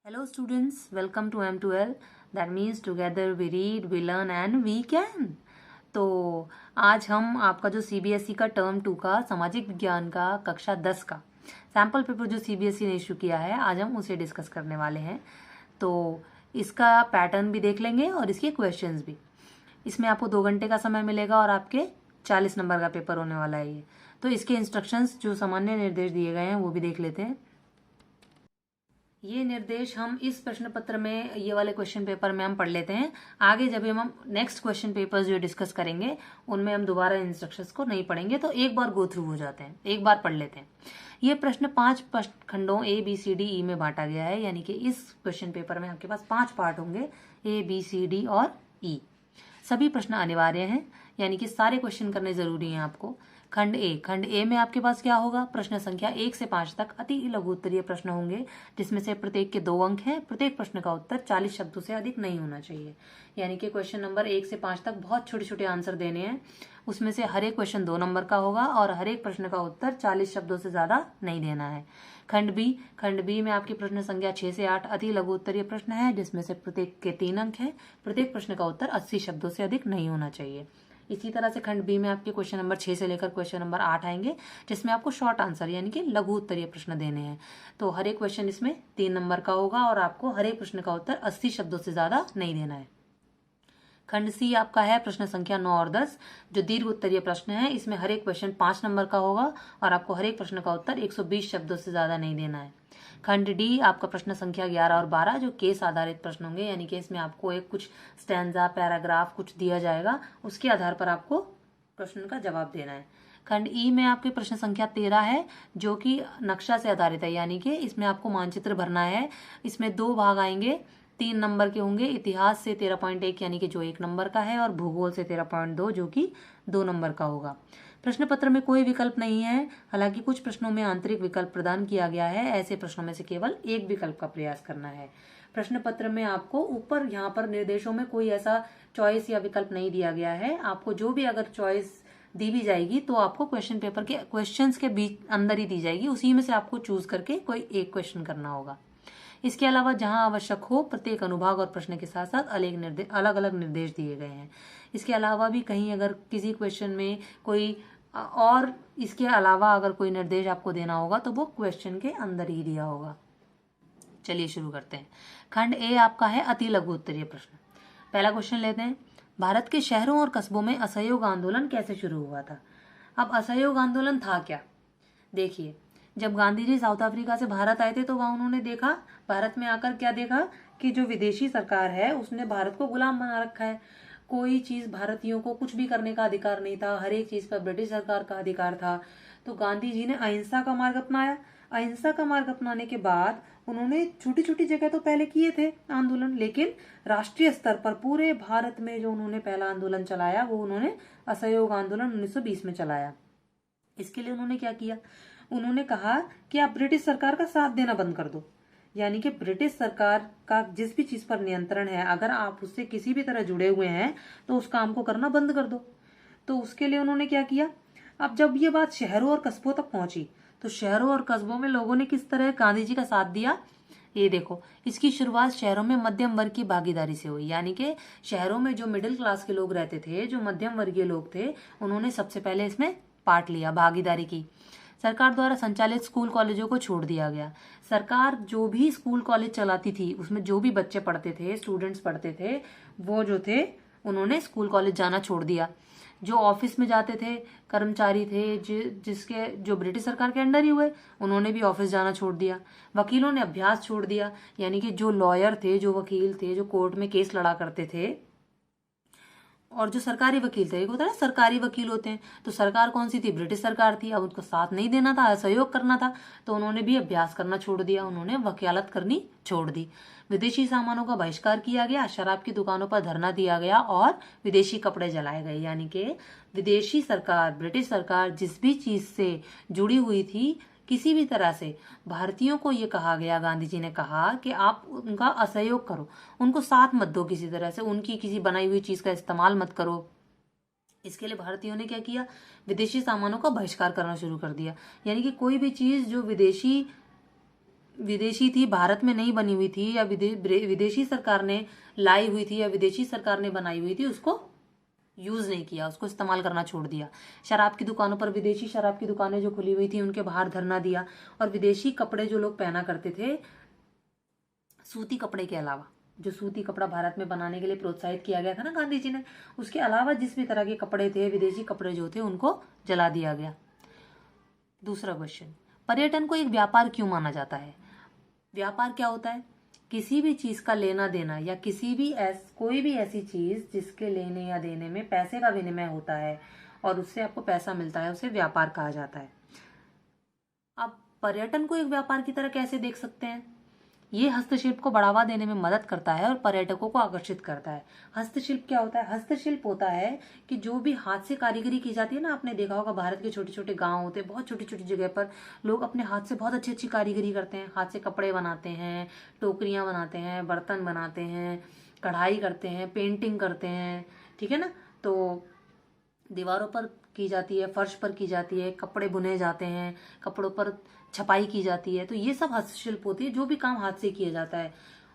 Hello students, welcome to M2L. That means together we read, we learn and we can. तो आज हम आपका जो CBSE का टर्म 2 का सामाजिक विज्ञान का कक्षा 10 का सैम्पल पेपर जो CBSE ने इशू किया है, आज हम उसे डिस्कस करने वाले हैं। तो इसका पैटर्न भी देख लेंगे और इसके क्वेश्चंस भी। इसमें आपको 2 घंटे का समय मिलेगा और आपके 40 नंबर का पेपर होने वाला है ये। तो इसके इंस्ट्रक्शंस जो सामान्य निर्देश दिए गए हैं वो भी देख लेते हैं। ये निर्देश हम इस प्रश्न पत्र में, ये वाले क्वेश्चन पेपर में हम पढ़ लेते हैं। आगे जब हम नेक्स्ट क्वेश्चन पेपर्स जो डिस्कस करेंगे उनमें हम दोबारा इंस्ट्रक्शंस को नहीं पढ़ेंगे, तो एक बार गो थ्रू हो जाते हैं, एक बार पढ़ लेते हैं। ये प्रश्न 5 खंडों A, B, C, D, E में बांटा गया है, यानी कि इस क्वेश्चन पेपर में आपके पास 5 पार्ट होंगे, A, B, C, D और E। सभी प्रश्न अनिवार्य हैं, यानी कि सारे क्वेश्चन करने जरूरी हैं आपको। खंड ए में आपके पास क्या होगा? प्रश्न संख्या 1 से 5 तक अति लघु उत्तरीय प्रश्न होंगे, जिसमें से प्रत्येक के 2 अंक हैं। प्रत्येक प्रश्न का उत्तर 40 शब्दों से अधिक नहीं होना चाहिए, यानी कि क्वेश्चन नंबर 1 से 5 तक बहुत छोटे छोटे आंसर देने हैं। उसमें से हर एक क्वेश्चन 2 नंबर का होगा और हर एक प्रश्न का उत्तर 40 शब्दों से ज्यादा नहीं देना है। खंड बी में आपकी प्रश्न संख्या 6 से 8 अति लघु उत्तरीय प्रश्न है, जिसमें से प्रत्येक के 3 अंक हैं। प्रत्येक प्रश्न का उत्तर 80 शब्दों से अधिक नहीं होना चाहिए। इसी तरह से खंड बी में आपके क्वेश्चन नंबर 6 से लेकर क्वेश्चन नंबर 8 आएंगे, जिसमें आपको शॉर्ट आंसर यानी कि लघु उत्तरीय प्रश्न देने हैं। तो हर एक क्वेश्चन इसमें 3 नंबर का होगा और आपको हर एक प्रश्न का उत्तर 80 शब्दों से ज्यादा नहीं देना है। खंड सी आपका है प्रश्न संख्या 9 और 10, जो दीर्घ उत्तरीय प्रश्न है। इसमें हर एक क्वेश्चन 5 नंबर का होगा और आपको हर एक प्रश्न का उत्तर 120 शब्दों से ज्यादा नहीं देना है। खंड डी आपका प्रश्न संख्या 11 और 12, जो केस आधारित प्रश्न होंगे, यानी कि इसमें आपको एक कुछ स्टैंजा, पैराग्राफ कुछ दिया जाएगा, उसके आधार पर आपको प्रश्न का जवाब देना है। खंड ई में आपके प्रश्न संख्या 13 है, जो कि नक्शा से आधारित है, यानी कि इसमें आपको मानचित्र भरना है। इसमें 2 भाग आएंगे, 3 नंबर के होंगे। इतिहास से 13.1 यानी कि जो 1 नंबर का है, और भूगोल से 13.2 जो कि 2 नंबर का होगा। प्रश्न पत्र में कोई विकल्प नहीं है, हालांकि कुछ प्रश्नों में आंतरिक विकल्प प्रदान किया गया है। ऐसे प्रश्नों में से केवल एक विकल्प का प्रयास करना है। प्रश्न पत्र में आपको ऊपर यहाँ पर निर्देशों में कोई ऐसा चॉइस या विकल्प नहीं दिया गया है। आपको जो भी अगर चॉइस दी भी जाएगी तो आपको क्वेश्चन पेपर के क्वेश्चंस के बीच अंदर ही दी जाएगी, उसी में से आपको चूज करके कोई एक क्वेश्चन करना होगा। इसके अलावा जहां आवश्यक हो, प्रत्येक अनुभाग और प्रश्न के साथ साथ अलग अलग निर्देश दिए गए हैं। इसके अलावा भी कहीं अगर किसी क्वेश्चन में कोई और इसके अलावा अगर कोई निर्देश आपको देना होगा तो वो क्वेश्चन के अंदर ही दिया होगा। चलिए शुरू करते हैं। खंड ए आपका है अति लघु उत्तरीय प्रश्न। पहला क्वेश्चन लेते हैं। भारत के शहरों और कस्बों में असहयोग आंदोलन कैसे शुरू हुआ था? अब असहयोग आंदोलन था क्या? देखिए, जब गांधी जी साउथ अफ्रीका से भारत आए थे तो वहां उन्होंने देखा, भारत में आकर क्या देखा कि जो विदेशी सरकार है उसने भारत को गुलाम बना रखा है। कोई चीज भारतीयों को कुछ भी करने का अधिकार नहीं था, हर एक चीज पर ब्रिटिश सरकार का अधिकार था। तो गांधी जी ने अहिंसा का मार्ग अपनाया। अहिंसा का मार्ग अपनाने के बाद उन्होंने छोटी छोटी जगह तो पहले किए थे आंदोलन, लेकिन राष्ट्रीय स्तर पर पूरे भारत में जो उन्होंने पहला आंदोलन चलाया वो उन्होंने असहयोग आंदोलन 1920 में चलाया। इसके लिए उन्होंने क्या किया? उन्होंने कहा कि आप ब्रिटिश सरकार का साथ देना बंद कर दो, यानी कि ब्रिटिश सरकार का जिस भी चीज पर नियंत्रण है, अगर आप उससे किसी भी तरह जुड़े हुए हैं तो उस काम को करना बंद कर दो। तो उसके लिए उन्होंने क्या किया? अब जब ये बात शहरों और कस्बों तक पहुंची तो शहरों और कस्बों में लोगों ने किस तरह गांधी जी का साथ दिया, ये देखो। इसकी शुरुआत शहरों में मध्यम वर्ग की भागीदारी से हुई, यानी कि शहरों में जो मिडिल क्लास के लोग रहते थे, जो मध्यम वर्गीय लोग थे, उन्होंने सबसे पहले इसमें पार्ट लिया, भागीदारी की। सरकार द्वारा संचालित स्कूल कॉलेजों को छोड़ दिया गया। सरकार जो भी स्कूल कॉलेज चलाती थी उसमें जो भी बच्चे पढ़ते थे, स्टूडेंट्स पढ़ते थे, वो जो थे उन्होंने स्कूल कॉलेज जाना छोड़ दिया। जो ऑफिस में जाते थे, कर्मचारी थे जिसके जो ब्रिटिश सरकार के अंडर ही हुए, उन्होंने भी ऑफिस जाना छोड़ दिया। वकीलों ने अभ्यास छोड़ दिया, यानी कि जो लॉयर थे, जो वकील थे, जो कोर्ट में केस लड़ा करते थे, और जो सरकारी वकील थे, एक होता है ना सरकारी वकील होते हैं, तो सरकार कौन सी थी? ब्रिटिश सरकार थी। अब उनको साथ नहीं देना था, असहयोग करना था, तो उन्होंने भी अभ्यास करना छोड़ दिया, उन्होंने वकालत करनी छोड़ दी। विदेशी सामानों का बहिष्कार किया गया, शराब की दुकानों पर धरना दिया गया और विदेशी कपड़े जलाए गए, यानी कि विदेशी सरकार, ब्रिटिश सरकार जिस भी चीज से जुड़ी हुई थी, किसी भी तरह से भारतीयों को ये कहा गया, गांधी जी ने कहा कि आप उनका असहयोग करो, उनको साथ मत दो, किसी तरह से उनकी किसी बनाई हुई चीज का इस्तेमाल मत करो। इसके लिए भारतीयों ने क्या किया? विदेशी सामानों का बहिष्कार करना शुरू कर दिया, यानी कि कोई भी चीज जो विदेशी विदेशी थी, भारत में नहीं बनी हुई थी, या विदेशी सरकार ने लाई हुई थी, या विदेशी सरकार ने बनाई हुई थी, उसको यूज नहीं किया, उसको इस्तेमाल करना छोड़ दिया। शराब की दुकानों पर, विदेशी शराब की दुकानें जो खुली हुई थी उनके बाहर धरना दिया, और विदेशी कपड़े जो लोग पहना करते थे सूती कपड़े के अलावा, जो सूती कपड़ा भारत में बनाने के लिए प्रोत्साहित किया गया था ना गांधी जी ने, उसके अलावा जिस भी तरह के कपड़े थे, विदेशी कपड़े जो थे, उनको जला दिया गया। दूसरा क्वेश्चन, पर्यटन को एक व्यापार क्यों माना जाता है? व्यापार क्या होता है? किसी भी चीज का लेना देना, या किसी भी कोई भी ऐसी चीज जिसके लेने या देने में पैसे का विनिमय होता है और उससे आपको पैसा मिलता है, उसे व्यापार कहा जाता है। अब पर्यटन को एक व्यापार की तरह कैसे देख सकते हैं? ये हस्तशिल्प को बढ़ावा देने में मदद करता है और पर्यटकों को आकर्षित करता है। हस्तशिल्प क्या होता है? हस्तशिल्प होता है कि जो भी हाथ से कारीगरी की जाती है ना, आपने देखा होगा भारत के छोटे छोटे गांव होते हैं, बहुत छोटी छोटी जगह पर लोग अपने हाथ से बहुत अच्छी अच्छी कारीगरी करते हैं। हाथ से कपड़े बनाते हैं, टोकरियां बनाते हैं, बर्तन बनाते हैं, कढ़ाई करते हैं, पेंटिंग करते हैं, ठीक है ना। तो दीवारों पर की जाती है, फर्श पर की जाती है, कपड़े बुने जाते हैं, कपड़ों पर छपाई की जाती है। तो ये सब हस्तशिल्प होती है, जो भी काम हाथ से किया जाता है।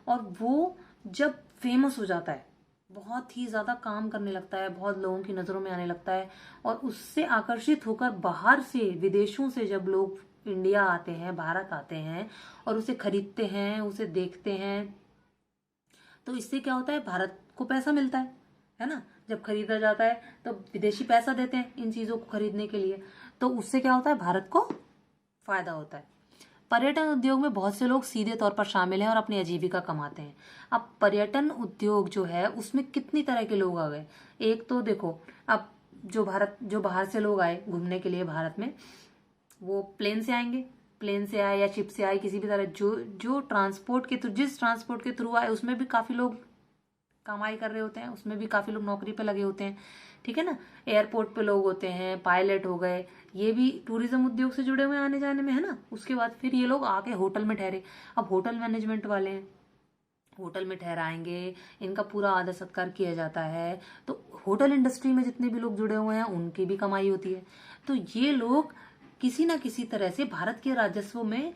और वो जब फेमस हो जाता है, बहुत ही ज्यादा काम करने लगता है, बहुत लोगों की नजरों में आने लगता है, और उससे आकर्षित होकर बाहर से, विदेशों से जब लोग इंडिया आते हैं, भारत आते हैं और उसे खरीदते हैं, उसे देखते हैं, तो इससे क्या होता है? भारत को पैसा मिलता है ना। जब खरीदा जाता है तो विदेशी पैसा देते हैं इन चीजों को खरीदने के लिए, तो उससे क्या होता है? भारत को फायदा होता है। पर्यटन उद्योग में बहुत से लोग सीधे तौर पर शामिल हैं और अपनी आजीविका कमाते हैं। अब पर्यटन उद्योग जो है उसमें कितनी तरह के लोग आ गए। एक तो देखो, अब जो बाहर से लोग आए घूमने के लिए भारत में, वो प्लेन से आएंगे, प्लेन से आए या शिप से आए, किसी भी तरह जो जो ट्रांसपोर्ट के थ्रू, जिस ट्रांसपोर्ट के थ्रू आए, उसमें भी काफी लोग कमाई कर रहे होते हैं, उसमें भी काफी लोग नौकरी पे लगे होते हैं, ठीक है ना। एयरपोर्ट पे लोग होते हैं, पायलट हो गए, ये भी टूरिज्म उद्योग से जुड़े हुए आने जाने में, है ना। उसके बाद फिर ये लोग आके होटल में ठहरे। अब होटल मैनेजमेंट वाले हैं, होटल में ठहराएंगे, इनका पूरा आदर सत्कार किया जाता है। तो होटल इंडस्ट्री में जितने भी लोग जुड़े हुए हैं उनकी भी कमाई होती है। तो ये लोग किसी ना किसी तरह से भारत के राजस्व में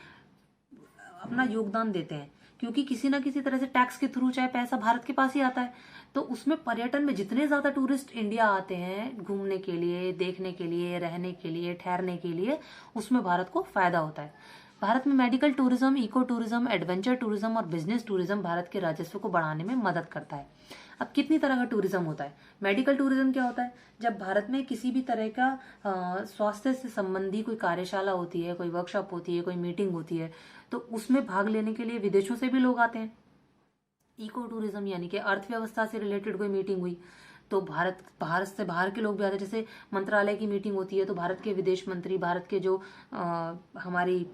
अपना योगदान देते हैं, क्योंकि किसी ना किसी तरह से टैक्स के थ्रू चाहे पैसा भारत के पास ही आता है। तो उसमें पर्यटन में जितने ज्यादा टूरिस्ट इंडिया आते हैं घूमने के लिए, देखने के लिए, रहने के लिए, ठहरने के लिए, उसमें भारत को फायदा होता है। भारत में medical tourism, eco tourism, adventure tourism और बिजनेस टूरिज्म भारत के राजस्व को बढ़ाने में मदद करता है। अब कितनी तरह का टूरिज्म होता है? मेडिकल टूरिज्म क्या होता है? जब भारत में किसी भी तरह का स्वास्थ्य से संबंधी कोई कार्यशाला होती है, कोई वर्कशॉप होती है, कोई मीटिंग होती है, तो उसमें भाग लेने के लिए विदेशों से भी लोग आते हैं। इको टूरिज्म यानी कि अर्थव्यवस्था से रिलेटेड कोई मीटिंग हुई तो भारत से बाहर के लोग भी आते हैं। जैसे मंत्रालय की मीटिंग होती है तो भारत के विदेश मंत्री, भारत के जो हमारी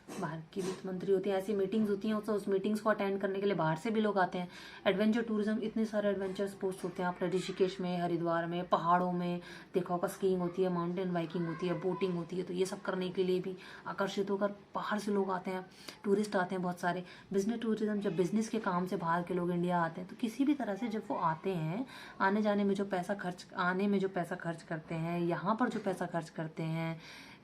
भारत की वित्त मंत्री होती है, ऐसी मीटिंग्स होती हैं, तो उस मीटिंग्स को अटेंड करने के लिए बाहर से भी लोग आते हैं। एडवेंचर टूरिज्म, इतने सारे एडवेंचर स्पोर्ट्स होते हैं। आपने ऋषिकेश में, हरिद्वार में, पहाड़ों में देखा होगा, स्कीइंग होती है, माउंटेन बाइकिंग होती है, बोटिंग होती है। तो ये सब करने के लिए भी आकर्षित होकर बाहर से लोग आते हैं, टूरिस्ट आते हैं बहुत सारे। बिजनेस टूरिज्म, जब बिजनेस के काम से बाहर के लोग इंडिया आते हैं, तो किसी भी तरह से जब वो आते हैं, आने जाने में जो पैसा खर्च, आने में जो पैसा खर्च करते हैं, यहाँ पर जो पैसा खर्च करते हैं,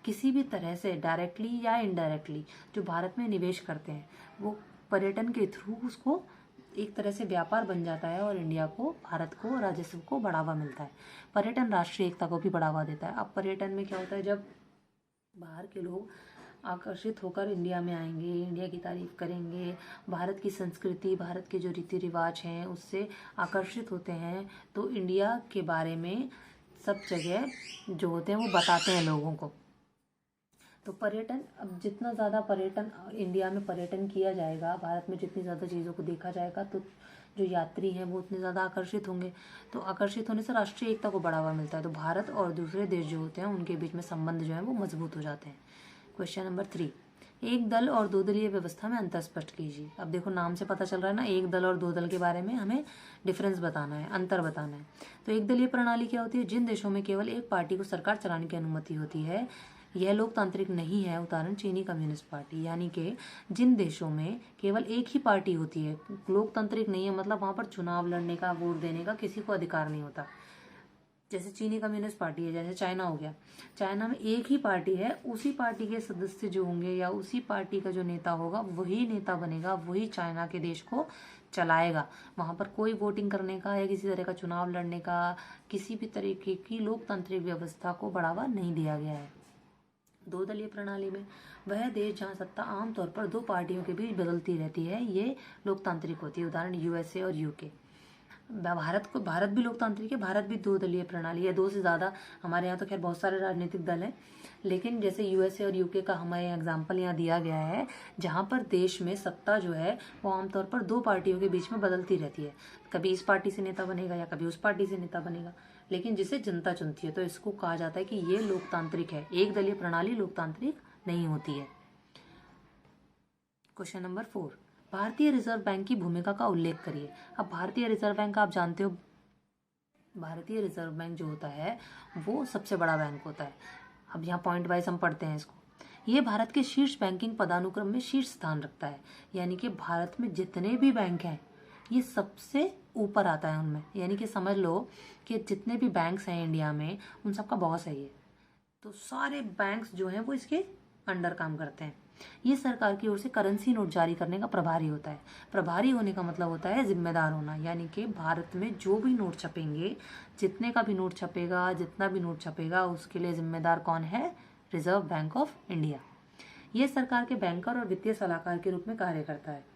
किसी भी तरह से डायरेक्टली या इनडायरेक्टली जो भारत में निवेश करते हैं, वो पर्यटन के थ्रू उसको एक तरह से व्यापार बन जाता है और इंडिया को, भारत को, राजस्व को बढ़ावा मिलता है। पर्यटन राष्ट्रीय एकता को भी बढ़ावा देता है। अब पर्यटन में क्या होता है? जब बाहर के लोग आकर्षित होकर इंडिया में आएंगे, इंडिया की तारीफ करेंगे, भारत की संस्कृति, भारत के जो रीति रिवाज हैं उससे आकर्षित होते हैं, तो इंडिया के बारे में सब जगह जो होते हैं वो बताते हैं लोगों को। तो पर्यटन, अब जितना ज़्यादा पर्यटन इंडिया में पर्यटन किया जाएगा, भारत में जितनी ज़्यादा चीज़ों को देखा जाएगा, तो जो यात्री हैं वो उतने ज़्यादा आकर्षित होंगे। तो आकर्षित होने से राष्ट्रीय एकता को बढ़ावा मिलता है। तो भारत और दूसरे देश जो होते हैं उनके बीच में संबंध जो है वो मजबूत हो जाते हैं। क्वेश्चन नंबर 3, एक दल और दो दलीय व्यवस्था में अंतर स्पष्ट कीजिए। अब देखो नाम से पता चल रहा है ना, एक दल और दो दल के बारे में हमें डिफरेंस बताना है, अंतर बताना है। तो एक दलीय प्रणाली क्या होती है? जिन देशों में केवल एक पार्टी को सरकार चलाने की अनुमति होती है, यह लोकतांत्रिक नहीं है। उदाहरण चीनी कम्युनिस्ट पार्टी। यानी कि जिन देशों में केवल एक ही पार्टी होती है, लोकतांत्रिक नहीं है, मतलब वहां पर चुनाव लड़ने का, वोट देने का किसी को अधिकार नहीं होता। जैसे चीनी कम्युनिस्ट पार्टी है, जैसे चाइना हो गया, चाइना में एक ही पार्टी है, उसी पार्टी के सदस्य जो होंगे या उसी पार्टी का जो नेता होगा वही नेता बनेगा, वही चाइना के देश को चलाएगा। वहां पर कोई वोटिंग करने का या किसी तरह का चुनाव लड़ने का, किसी भी तरीके की लोकतांत्रिक व्यवस्था को बढ़ावा नहीं दिया गया है। दो दलीय प्रणाली में वह देश जहां सत्ता आमतौर पर दो पार्टियों के बीच बदलती रहती है, ये लोकतांत्रिक होती है। उदाहरण यूएसए और यूके। भारत भी लोकतांत्रिक है, भारत भी दो दलीय प्रणाली है, दो से ज़्यादा। हमारे यहाँ तो खैर बहुत सारे राजनीतिक दल हैं, लेकिन जैसे यूएसए और यूके का हमें एग्जाम्पल यहाँ दिया गया है, जहाँ पर देश में सत्ता जो है वो आमतौर पर दो पार्टियों के बीच में बदलती रहती है। कभी इस पार्टी से नेता बनेगा या कभी उस पार्टी से नेता बनेगा, लेकिन जिसे जनता चुनती है, तो इसको कहा जाता है कि ये लोकतांत्रिक है। एक दलीय प्रणाली लोकतांत्रिक नहीं होती है। क्वेश्चन नंबर 4, भारतीय रिजर्व बैंक की भूमिका का उल्लेख करिए। अब भारतीय रिजर्व बैंक आप जानते हो, भारतीय रिजर्व बैंक जो होता है वो सबसे बड़ा बैंक होता है। अब यहाँ पॉइंट वाइज हम पढ़ते हैं इसको। ये भारत के शीर्ष बैंकिंग पदानुक्रम में शीर्ष स्थान रखता है, यानी कि भारत में जितने भी बैंक हैं ये सबसे ऊपर आता है उनमें। यानी कि समझ लो कि जितने भी बैंक्स हैं इंडिया में उन सबका बॉस है ये। तो सारे बैंक्स जो हैं वो इसके अंडर काम करते हैं। ये सरकार की ओर से करेंसी नोट जारी करने का प्रभारी होता है। प्रभारी होने का मतलब होता है जिम्मेदार होना, यानी कि भारत में जो भी नोट छपेंगे, जितने का भी नोट छपेगा, जितना भी नोट छपेगा, उसके लिए जिम्मेदार कौन है? Reserve bank of India. ये सरकार के बैंकर और वित्तीय सलाहकार के रूप में कार्य करता है।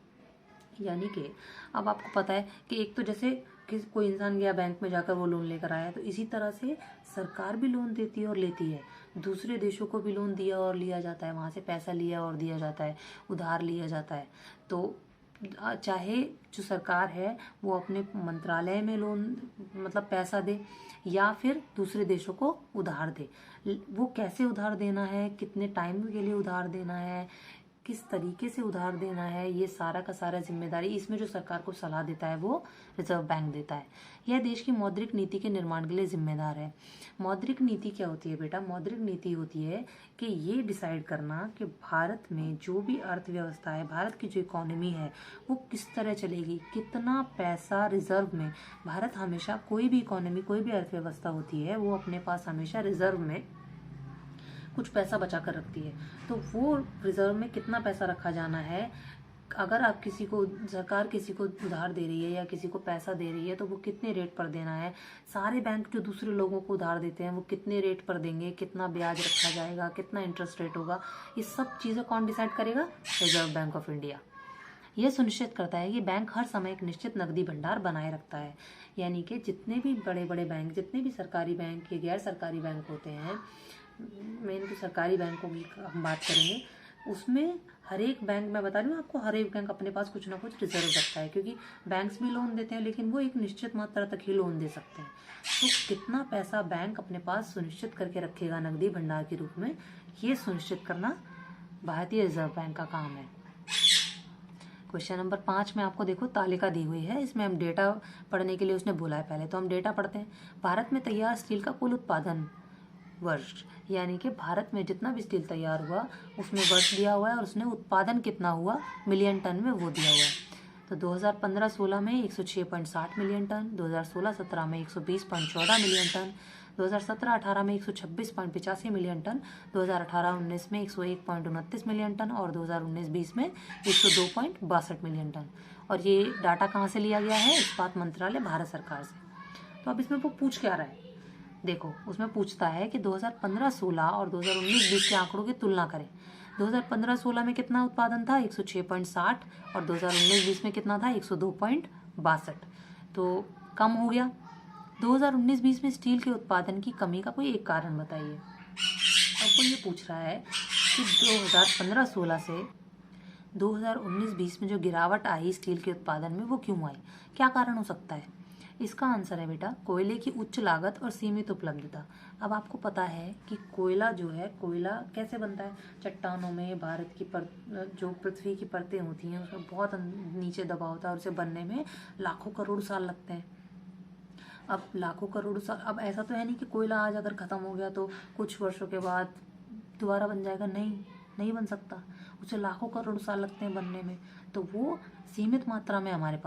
यानी कि अब आपको पता है कि एक तो जैसे कि कोई इंसान गया बैंक में जाकर वो लोन लेकर आया, तो इसी तरह से सरकार भी लोन देती है और लेती है। दूसरे देशों को भी लोन दिया और लिया जाता है, वहाँ से पैसा लिया और दिया जाता है, उधार लिया जाता है। तो चाहे जो सरकार है वो अपने मंत्रालय में लोन मतलब पैसा दे या फिर दूसरे देशों को उधार दे, वो कैसे उधार देना है, कितने टाइम के लिए उधार देना है, किस तरीके से उधार देना है, ये सारा का सारा जिम्मेदारी इसमें जो सरकार को सलाह देता है वो रिजर्व बैंक देता है। यह देश की मौद्रिक नीति के निर्माण के लिए जिम्मेदार है। मौद्रिक नीति क्या होती है बेटा? मौद्रिक नीति होती है कि ये डिसाइड करना कि भारत में जो भी अर्थव्यवस्था है, भारत की जो इकोनॉमी है वो किस तरह चलेगी, कितना पैसा रिजर्व में। भारत हमेशा कोई भी इकोनॉमी, कोई भी अर्थव्यवस्था होती है वो अपने पास हमेशा रिजर्व में कुछ पैसा बचा कर रखती है। तो वो रिजर्व में कितना पैसा रखा जाना है, अगर आप किसी को, सरकार किसी को उधार दे रही है या किसी को पैसा दे रही है, तो वो कितने रेट पर देना है। सारे बैंक जो दूसरे लोगों को उधार देते हैं वो कितने रेट पर देंगे, कितना ब्याज रखा जाएगा, कितना इंटरेस्ट रेट होगा, ये सब चीज़ें कौन डिसाइड करेगा? Reserve bank of India. यह सुनिश्चित करता है कि बैंक हर समय एक निश्चित नकदी भंडार बनाए रखता है। यानी कि जितने भी बड़े बड़े बैंक, जितने भी सरकारी बैंक या गैर सरकारी बैंक होते हैं, मेन तो सरकारी बैंकों की हम बात करेंगे, उसमें हर एक बैंक, मैं बता रही हूँ आपको, हर एक बैंक अपने पास कुछ ना कुछ रिजर्व रखता है, क्योंकि बैंक्स भी लोन देते हैं लेकिन वो एक निश्चित मात्रा तक ही लोन दे सकते हैं। तो कितना पैसा बैंक अपने पास सुनिश्चित करके रखेगा नकदी भंडार के रूप में, ये सुनिश्चित करना भारतीय रिजर्व बैंक का काम है। क्वेश्चन नंबर 5 में आपको देखो तालिका दी हुई है, इसमें हम डेटा पढ़ने के लिए उसने बोला है। पहले तो हम डेटा पढ़ते हैं। भारत में तैयार स्टील का कुल उत्पादन वर्ष, यानी कि भारत में जितना भी स्टील तैयार हुआ उसमें वर्ष दिया हुआ है और उसने उत्पादन कितना हुआ मिलियन टन में वो दिया हुआ है। तो 2015-16 में 106.60 मिलियन टन, 2016-17 में 120.14 मिलियन टन, 2017-18 में 126.85 मिलियन टन, 2018-19 में 101.29 मिलियन टन और 2019-20 में 102.62 मिलियन टन। और ये डाटा कहाँ से लिया गया है? इस्पात मंत्रालय, भारत सरकार से। तो अब इसमें वो पूछ क्या रहा है? देखो, उसमें पूछता है कि 2015-16 और 2019-20 के आंकड़ों की तुलना करें। 2015-16 में कितना उत्पादन था? 106.60 और 2019-20 में कितना था? 102.62। तो कम हो गया। 2019-20 में स्टील के उत्पादन की कमी का कोई एक कारण बताइए। अब वो ये पूछ रहा है कि 2015-16 से 2019-20 में जो गिरावट आई स्टील के उत्पादन में वो क्यों आई, क्या कारण हो सकता है? इसका आंसर है बेटा कोयले की उच्च लागत और सीमित उपलब्धता। अब आपको पता है कि कोयला जो है, कोयला कैसे बनता है? चट्टानों में भारत की जो पृथ्वी की परतें होती हैं उसमें बहुत नीचे दबा होता है और उसे बनने में लाखों करोड़ साल लगते हैं। अब लाखों करोड़ साल, अब ऐसा तो है नहीं कि कोयला आज अगर ख़त्म हो गया तो कुछ वर्षों के बाद दोबारा बन जाएगा, नहीं बन सकता, उसे लाखों करोड़ साल लगते हैं बनने में। तो वो सीमित मात्रा में हमारे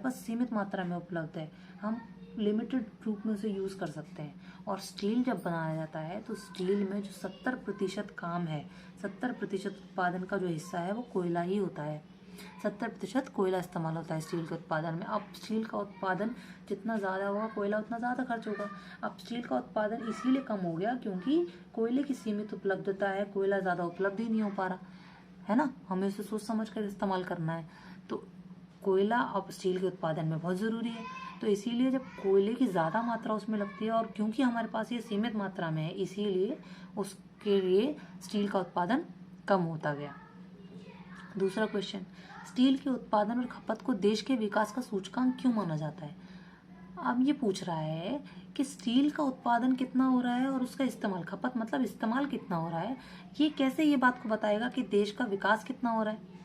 पास सीमित मात्रा में उपलब्ध है। हम लिमिटेड रूप में उसे यूज़ कर सकते हैं। और स्टील जब बनाया जाता है तो स्टील में जो 70% काम है, 70% उत्पादन का जो हिस्सा है वो कोयला ही होता है। 70% कोयला इस्तेमाल होता है स्टील के उत्पादन में। अब स्टील का उत्पादन जितना ज़्यादा होगा कोयला उतना ज़्यादा खर्च होगा। अब स्टील का उत्पादन इसीलिए कम हो गया क्योंकि कोयले की सीमित उपलब्धता है, कोयला ज़्यादा उपलब्ध ही नहीं हो पा रहा है ना, हमें उसे सोच समझ कर इस्तेमाल करना है। तो कोयला अब स्टील के उत्पादन में बहुत ज़रूरी है। तो इसीलिए जब कोयले की ज़्यादा मात्रा उसमें लगती है और क्योंकि हमारे पास ये सीमित मात्रा में है इसीलिए उसके लिए स्टील का उत्पादन कम होता गया। दूसरा क्वेश्चन, स्टील के उत्पादन और खपत को देश के विकास का सूचकांक क्यों माना जाता है? अब ये पूछ रहा है कि स्टील का उत्पादन कितना हो रहा है और उसका इस्तेमाल, खपत मतलब इस्तेमाल कितना हो रहा है, ये कैसे ये बात को बताएगा कि देश का विकास कितना हो रहा है।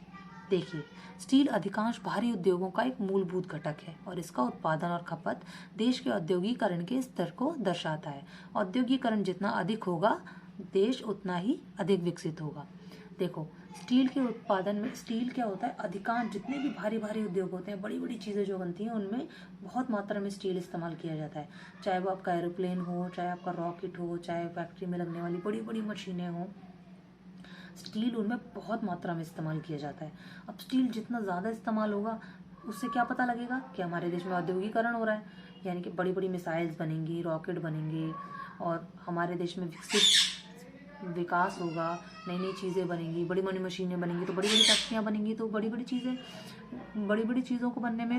देखिए, स्टील अधिकांश भारी उद्योगों का एक मूलभूत घटक है और इसका उत्पादन और खपत देश के औद्योगिकरण के स्तर को दर्शाता है। औद्योगिकरण जितना अधिक होगा देश उतना ही अधिक विकसित होगा। देखो, स्टील के उत्पादन में स्टील क्या होता है, अधिकांश जितने भी भारी भारी उद्योग होते हैं, बड़ी बड़ी चीज़ें जो बनती हैं उनमें बहुत मात्रा में स्टील इस्तेमाल किया जाता है। चाहे वो आपका एरोप्लेन हो, चाहे आपका रॉकेट हो, चाहे फैक्ट्री में लगने वाली बड़ी बड़ी मशीनें हों, स्टील उनमें बहुत मात्रा में इस्तेमाल किया जाता है। अब स्टील जितना ज़्यादा इस्तेमाल होगा उससे क्या पता लगेगा कि हमारे देश में औद्योगिकरण हो रहा है, यानी कि बड़ी बड़ी मिसाइल्स बनेंगी, रॉकेट बनेंगे और हमारे देश में विकास होगा, नई नई चीज़ें बनेंगी, बड़ी बड़ी मशीनें बनेंगी, तो बड़ी बड़ी फैक्ट्रियाँ बनेंगी, तो बड़ी बड़ी चीज़ों को बनने में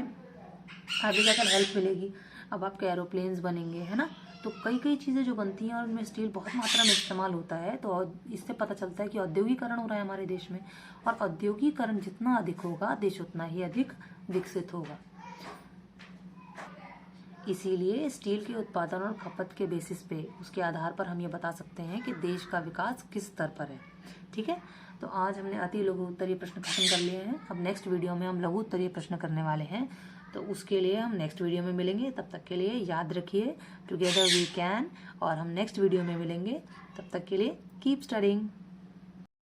आगे जाकर हेल्प मिलेगी। अब आपके एरोप्लेन्स बनेंगे, है ना, तो कई चीज़ें जो बनती हैं और उनमें स्टील बहुत मात्रा में इस्तेमाल होता है। तो इससे पता चलता है कि औद्योगिकरण हो रहा है हमारे देश में और औद्योगिकरण जितना अधिक होगा देश उतना ही अधिक विकसित होगा। इसीलिए स्टील के उत्पादन और खपत के बेसिस पे, उसके आधार पर हम ये बता सकते हैं कि देश का विकास किस स्तर पर है। ठीक है, तो आज हमने अति लघु उत्तरीय प्रश्न खत्म कर लिए हैं। अब नेक्स्ट वीडियो में हम लघु उत्तरीय प्रश्न करने वाले हैं, तो उसके लिए हम नेक्स्ट वीडियो में मिलेंगे। तब तक के लिए याद रखिए टुगेदर वी कैन, और हम नेक्स्ट वीडियो में मिलेंगे। तब तक के लिए कीप स्टडिंग।